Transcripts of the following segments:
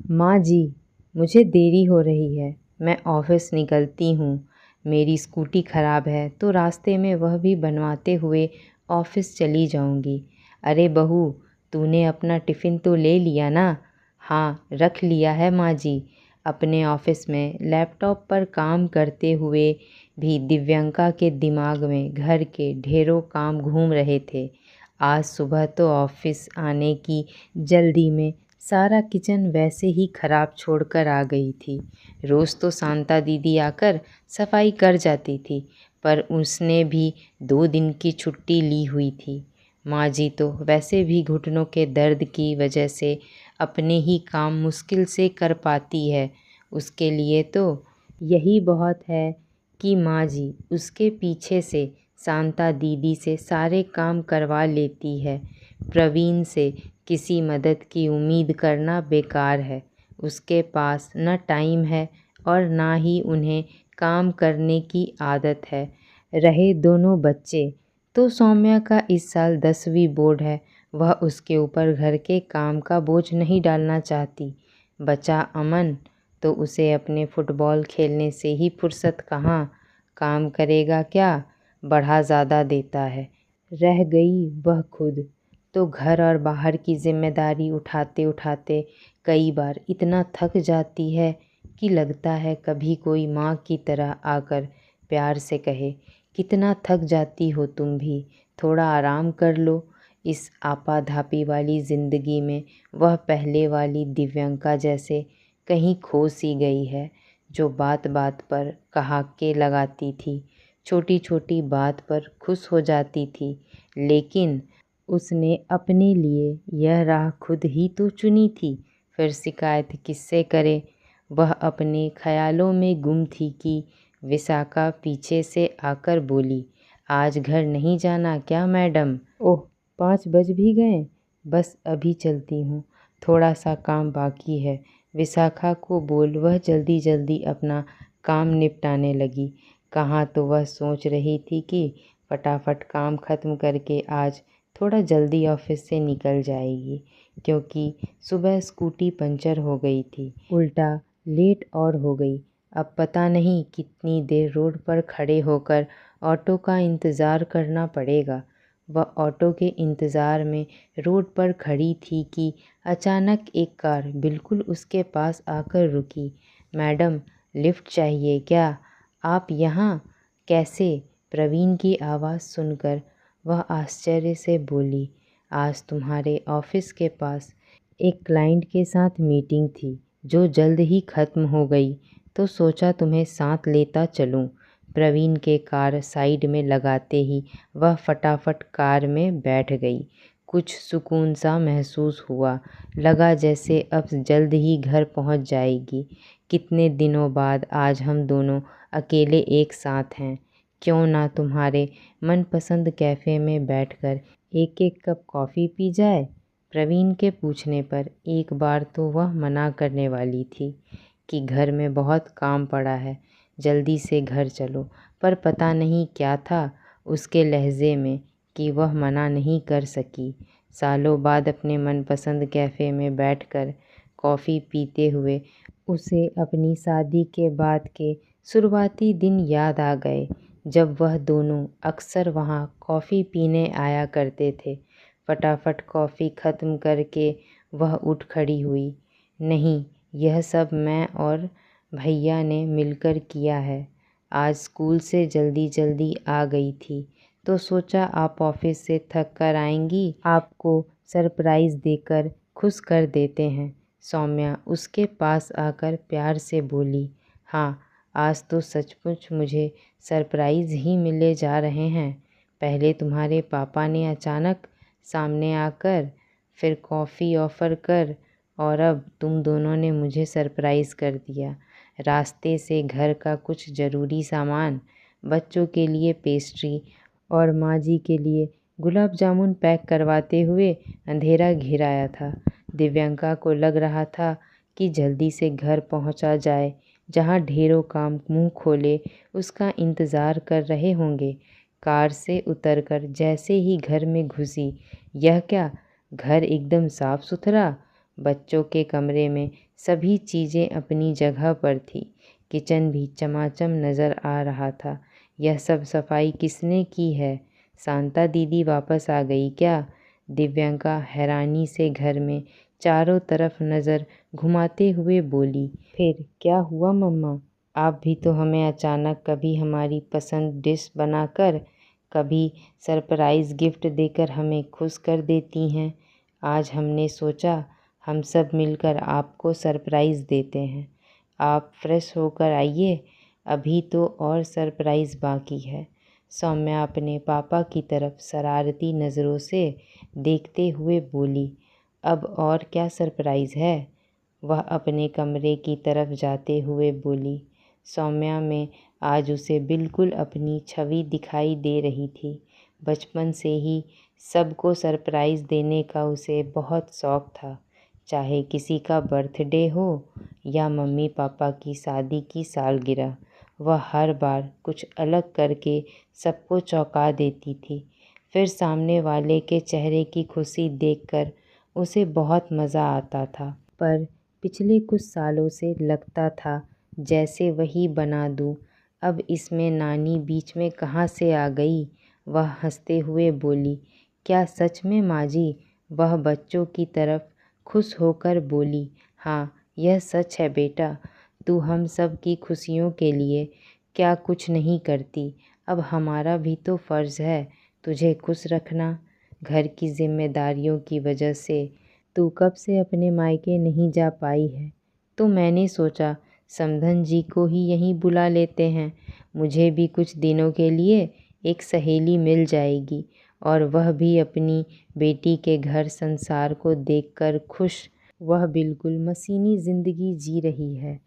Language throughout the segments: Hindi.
माँ जी, मुझे देरी हो रही है। मैं ऑफ़िस निकलती हूँ। मेरी स्कूटी ख़राब है तो रास्ते में वह भी बनवाते हुए ऑफ़िस चली जाऊँगी। अरे बहू, तूने अपना टिफ़िन तो ले लिया ना? हाँ, रख लिया है माँ जी। अपने ऑफ़िस में लैपटॉप पर काम करते हुए भी दिव्यंका के दिमाग में घर के ढेरों काम घूम रहे थे। आज सुबह तो ऑफ़िस आने की जल्दी में सारा किचन वैसे ही खराब छोड़कर आ गई थी। रोज़ तो शांता दीदी आकर सफाई कर जाती थी, पर उसने भी 2 दिन की छुट्टी ली हुई थी। माँ जी तो वैसे भी घुटनों के दर्द की वजह से अपने ही काम मुश्किल से कर पाती है। उसके लिए तो यही बहुत है कि माँ जी उसके पीछे से शांता दीदी से सारे काम करवा लेती है। प्रवीण से किसी मदद की उम्मीद करना बेकार है। उसके पास न टाइम है और ना ही उन्हें काम करने की आदत है। रहे दोनों बच्चे, तो सौम्या का इस साल 10वीं बोर्ड है। वह उसके ऊपर घर के काम का बोझ नहीं डालना चाहती। बचा अमन, तो उसे अपने फुटबॉल खेलने से ही फुर्सत कहाँ। काम करेगा क्या, बढ़ा ज़्यादा देता है। रह गई वह खुद, तो घर और बाहर की जिम्मेदारी उठाते उठाते कई बार इतना थक जाती है कि लगता है कभी कोई माँ की तरह आकर प्यार से कहे, कितना थक जाती हो तुम भी, थोड़ा आराम कर लो। इस आपाधापी वाली ज़िंदगी में वह पहले वाली दिव्यंका जैसे कहीं खो सी गई है, जो बात बात पर ठहाके लगाती थी, छोटी छोटी बात पर खुश हो जाती थी। लेकिन उसने अपने लिए यह राह खुद ही तो चुनी थी, फिर शिकायत किससे करे। वह अपने ख्यालों में गुम थी कि विशाखा पीछे से आकर बोली, आज घर नहीं जाना क्या मैडम? ओह, 5 बज भी गए। बस अभी चलती हूँ, थोड़ा सा काम बाकी है। विशाखा को बोल वह जल्दी जल्दी अपना काम निपटाने लगी। कहाँ तो वह सोच रही थी कि फटाफट काम ख़त्म करके आज थोड़ा जल्दी ऑफिस से निकल जाएगी, क्योंकि सुबह स्कूटी पंचर हो गई थी। उल्टा लेट और हो गई। अब पता नहीं कितनी देर रोड पर खड़े होकर ऑटो का इंतज़ार करना पड़ेगा। वह ऑटो के इंतज़ार में रोड पर खड़ी थी कि अचानक एक कार बिल्कुल उसके पास आकर रुकी। मैडम, लिफ्ट चाहिए क्या? आप यहाँ कैसे? प्रवीण की आवाज़ सुनकर वह आश्चर्य से बोली, आज तुम्हारे ऑफिस के पास एक क्लाइंट के साथ मीटिंग थी जो जल्द ही ख़त्म हो गई, तो सोचा तुम्हें साथ लेता चलूं। प्रवीण के कार साइड में लगाते ही वह फटाफट कार में बैठ गई। कुछ सुकून सा महसूस हुआ, लगा जैसे अब जल्द ही घर पहुंच जाएगी। कितने दिनों बाद आज हम दोनों अकेले एक साथ हैं। क्यों ना तुम्हारे मनपसंद कैफ़े में बैठकर एक एक कप कॉफ़ी पी जाए? प्रवीण के पूछने पर एक बार तो वह मना करने वाली थी कि घर में बहुत काम पड़ा है, जल्दी से घर चलो, पर पता नहीं क्या था उसके लहजे में कि वह मना नहीं कर सकी। सालों बाद अपने मनपसंद कैफ़े में बैठकर कॉफ़ी पीते हुए उसे अपनी शादी के बाद के शुरुआती दिन याद आ गए, जब वह दोनों अक्सर वहाँ कॉफ़ी पीने आया करते थे। फटाफट कॉफ़ी ख़त्म करके वह उठ खड़ी हुई। नहीं, यह सब मैं और भैया ने मिलकर किया है। आज स्कूल से जल्दी जल्दी आ गई थी, तो सोचा आप ऑफिस से थक कर आएंगी, आपको सरप्राइज़ देकर खुश कर देते हैं। सौम्या उसके पास आकर प्यार से बोली, हाँ, आज तो सचमुच मुझे सरप्राइज़ ही मिले जा रहे हैं। पहले तुम्हारे पापा ने अचानक सामने आकर, फिर कॉफ़ी ऑफ़र कर, और अब तुम दोनों ने मुझे सरप्राइज़ कर दिया। रास्ते से घर का कुछ ज़रूरी सामान, बच्चों के लिए पेस्ट्री और माँ जी के लिए गुलाब जामुन पैक करवाते हुए अंधेरा घिर आया था। दिव्यंका को लग रहा था कि जल्दी से घर पहुंचा जाए, जहां ढेरों काम मुंह खोले उसका इंतज़ार कर रहे होंगे। कार से उतरकर जैसे ही घर में घुसी, यह क्या, घर एकदम साफ सुथरा। बच्चों के कमरे में सभी चीज़ें अपनी जगह पर थी। किचन भी चमाचम नज़र आ रहा था। यह सब सफाई किसने की है? शांता दीदी वापस आ गई क्या? दिव्यंका हैरानी से घर में चारों तरफ नज़र घुमाते हुए बोली। फिर क्या हुआ मम्मा? आप भी तो हमें अचानक कभी हमारी पसंद डिश बनाकर, कभी सरप्राइज़ गिफ्ट देकर हमें खुश कर देती हैं। आज हमने सोचा हम सब मिलकर आपको सरप्राइज़ देते हैं। आप फ्रेश होकर आइए, अभी तो और सरप्राइज़ बाकी है। सौम्या अपने पापा की तरफ शरारती नज़रों से देखते हुए बोली। अब और क्या सरप्राइज़ है? वह अपने कमरे की तरफ जाते हुए बोली। सौम्या में आज उसे बिल्कुल अपनी छवि दिखाई दे रही थी। बचपन से ही सबको सरप्राइज़ देने का उसे बहुत शौक़ था, चाहे किसी का बर्थडे हो या मम्मी पापा की शादी की सालगिरह। वह हर बार कुछ अलग करके सबको चौंका देती थी। फिर सामने वाले के चेहरे की खुशी देखकर उसे बहुत मज़ा आता था। पर पिछले कुछ सालों से लगता था जैसे वही बना दूँ। अब इसमें नानी बीच में कहाँ से आ गई? वह हंसते हुए बोली। क्या सच में माँ जी? वह बच्चों की तरफ खुश होकर बोली। हाँ, यह सच है बेटा। तू हम सब की खुशियों के लिए क्या कुछ नहीं करती। अब हमारा भी तो फ़र्ज़ है तुझे खुश रखना। घर की जिम्मेदारियों की वजह से तू कब से अपने मायके नहीं जा पाई है, तो मैंने सोचा समधन जी को ही यहीं बुला लेते हैं। मुझे भी कुछ दिनों के लिए एक सहेली मिल जाएगी और वह भी अपनी बेटी के घर संसार को देखकर खुश। वह बिल्कुल मशीनी ज़िंदगी जी रही है,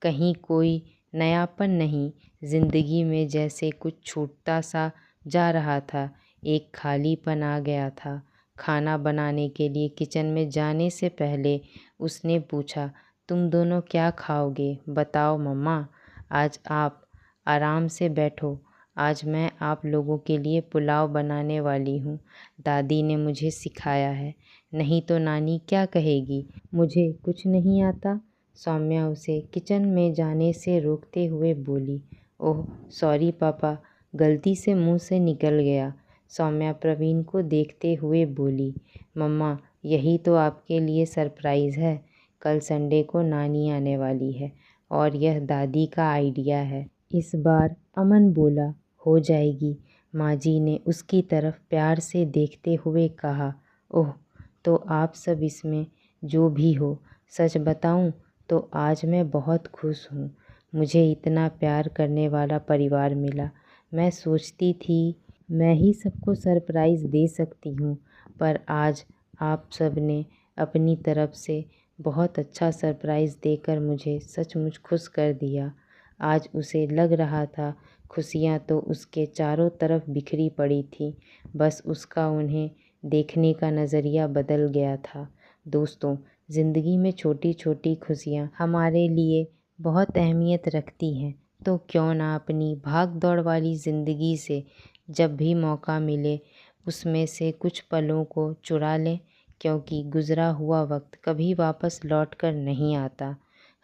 कहीं कोई नयापन नहीं। ज़िंदगी में जैसे कुछ छूटता सा जा रहा था, एक खालीपन आ गया था। खाना बनाने के लिए किचन में जाने से पहले उसने पूछा, तुम दोनों क्या खाओगे? बताओ मम्मा। आज आप आराम से बैठो। आज मैं आप लोगों के लिए पुलाव बनाने वाली हूँ। दादी ने मुझे सिखाया है, नहीं तो नानी क्या कहेगी? मुझे कुछ नहीं आता। सौम्या उसे किचन में जाने से रोकते हुए बोली। ओह सॉरी पापा, गलती से मुंह से निकल गया। सौम्या प्रवीण को देखते हुए बोली। मम्मा, यही तो आपके लिए सरप्राइज़ है। कल संडे को नानी आने वाली है और यह दादी का आइडिया है। इस बार अमन बोला, हो जाएगी। माँ जी ने उसकी तरफ प्यार से देखते हुए कहा। ओह, तो आप सब इसमें जो भी हो, सच बताऊं तो आज मैं बहुत खुश हूँ। मुझे इतना प्यार करने वाला परिवार मिला। मैं सोचती थी मैं ही सबको सरप्राइज़ दे सकती हूँ, पर आज आप सब ने अपनी तरफ से बहुत अच्छा सरप्राइज़ देकर मुझे सचमुच खुश कर दिया। आज उसे लग रहा था खुशियाँ तो उसके चारों तरफ बिखरी पड़ी थी, बस उसका उन्हें देखने का नज़रिया बदल गया था। दोस्तों, ज़िंदगी में छोटी छोटी खुशियाँ हमारे लिए बहुत अहमियत रखती हैं, तो क्यों ना अपनी भाग दौड़ वाली ज़िंदगी से जब भी मौका मिले उसमें से कुछ पलों को चुरा लें, क्योंकि गुज़रा हुआ वक्त कभी वापस लौट कर नहीं आता।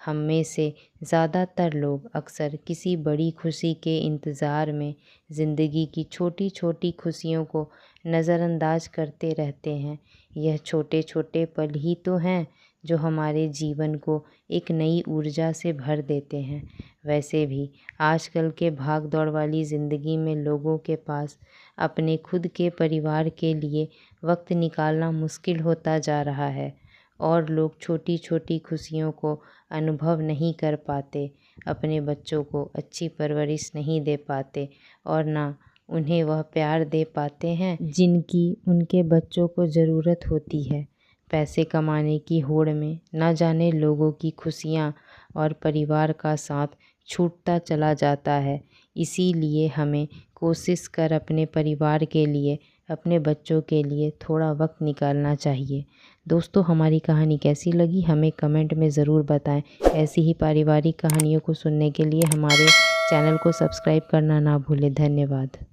हम में से ज़्यादातर लोग अक्सर किसी बड़ी खुशी के इंतज़ार में ज़िंदगी की छोटी छोटी खुशियों को नज़रअंदाज करते रहते हैं। यह छोटे छोटे पल ही तो हैं जो हमारे जीवन को एक नई ऊर्जा से भर देते हैं। वैसे भी आजकल के भाग दौड़ वाली ज़िंदगी में लोगों के पास अपने खुद के परिवार के लिए वक्त निकालना मुश्किल होता जा रहा है और लोग छोटी छोटी खुशियों को अनुभव नहीं कर पाते, अपने बच्चों को अच्छी परवरिश नहीं दे पाते और ना उन्हें वह प्यार दे पाते हैं जिनकी उनके बच्चों को ज़रूरत होती है। पैसे कमाने की होड़ में न जाने लोगों की खुशियाँ और परिवार का साथ छूटता चला जाता है। इसीलिए हमें कोशिश कर अपने परिवार के लिए, अपने बच्चों के लिए थोड़ा वक्त निकालना चाहिए। दोस्तों, हमारी कहानी कैसी लगी हमें कमेंट में ज़रूर बताएं। ऐसी ही पारिवारिक कहानियों को सुनने के लिए हमारे चैनल को सब्सक्राइब करना ना भूलें। धन्यवाद।